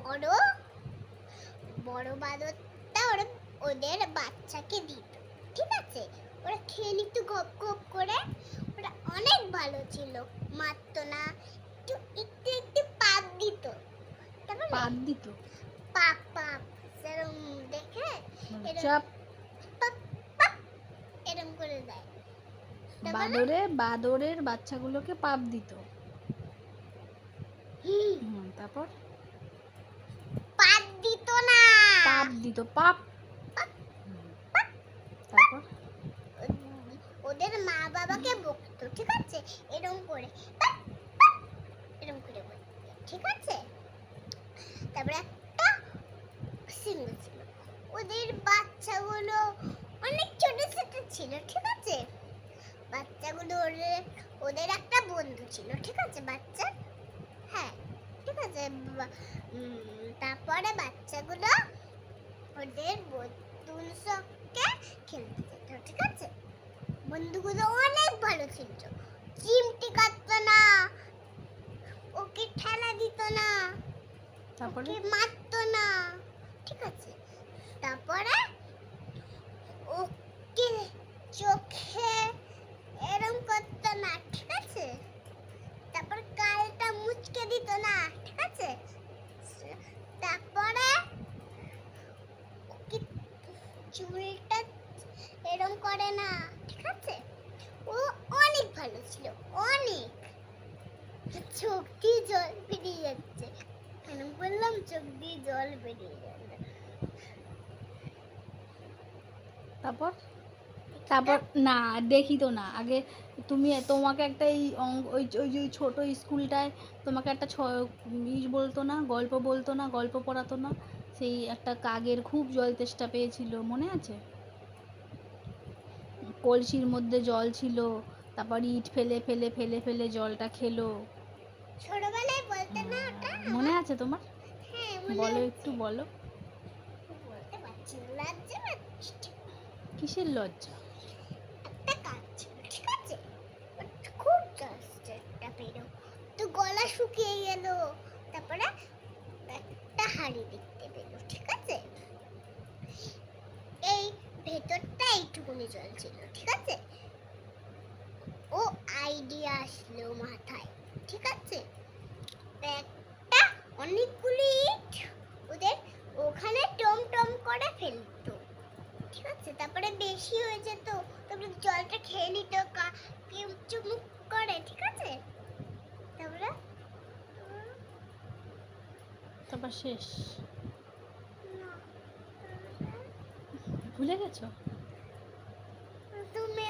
বড় বড় বাঁদরটা ওদের বাচ্চাকে দিত, ঠিক আছে? ওরা খেয়ে নিত গপ গপ করে। ওরা অনেক ভালো ছিল, মারতো না, একটু একটু একটু পাত দিত। পাত দিত? পাপ পাপ সেরম দেখে চাপ পাপ পাপ এরম করে দেয়। বাদরের বাচ্চাগুলোকে পাপ দিত। তারপর? পাত দিত না, পাপ দিত, পাপ। পাপ, তারপর? ওদের মা বাবাকে বকতো, ঠিক আছে? এরম করে এরম করে বলতো, ঠিক আছে? তারপরে একটা সিংহ ছিল, ওদের বাচ্চাগুলো অনেক ছোট ছোট ছিল, ঠিক আছে? বাচ্চাগুলো ওদের একটা বন্ধু ছিল, ঠিক আছে? বাচ্চা, হ্যাঁ, ঠিক আছে। তারপরে বাচ্চাগুলো ওদের বন্ধুর সঙ্গে খেলতে যেত, ঠিক আছে? বন্ধুগুলো অনেক ভালো ছিল, চিমটি কাটতো না, ওকে ঠেলা দিত না, তারপরে? ওকে মারতো না, ঠিক আছে? তারপরে ওকে চোখে এরম করতো না, ঠিক আছে? তারপর গালটা মুচকে দিত না, ঠিক আছে? তারপরে ওকে চুলটা এরম করে না, ঠিক আছে? ও অনেক ভালো ছিল, অনেক। চোখ দিয়ে জল বেরিয়ে যাচ্ছে, কেন বললাম চোখ দিয়ে জল বেরিয়ে যাচ্ছে? তারপর? তারপর না দেখি তো না, আগে তোমাকে একটা ওই ওই যে ছোট স্কুলটায় তোমাকে একটা বলতো না, গল্প বলতো না, গল্প পড়াতো না? সেই একটা কাকের খুব জল তেষ্টা পেয়েছিল, মনে আছে? কলসির মধ্যে জল ছিল, তারপর ইট ফেলে ফেলে ফেলে ফেলে জলটা খেলো। ছোটবেলায় বলতে না ওটা? মনে আছে তোমার? হ্যাঁ, মনে বলো, আছে। একটু বলো। বলতে পারছি না, লজ্জা পাচ্ছি। কিসের লজ্জা? একটা কাক ছিল, ঠিক আছে? ওর খুব জলটা পেলো, তো গলা শুকিয়ে গেল। তারপরে একটা হাঁড়ি দেখতে পেলো, ঠিক আছে? এই ভেতরটা এইটুকুনি জল ছিল, ঠিক আছে? ও আইডিয়া আসলো মাথায়, ঠিক আছে? একটা অনেকগুলি ইট ওদের ওখানে টম টম করে ফেলতো, ঠিক আছে? তারপরে বেশি হয়ে যেত, তারপরে জলটা খেয়ে নিত কেউ চুমুক করে, ঠিক আছে? তারপরে তারপর শেষ? না, ভুলে গেছো? তুমি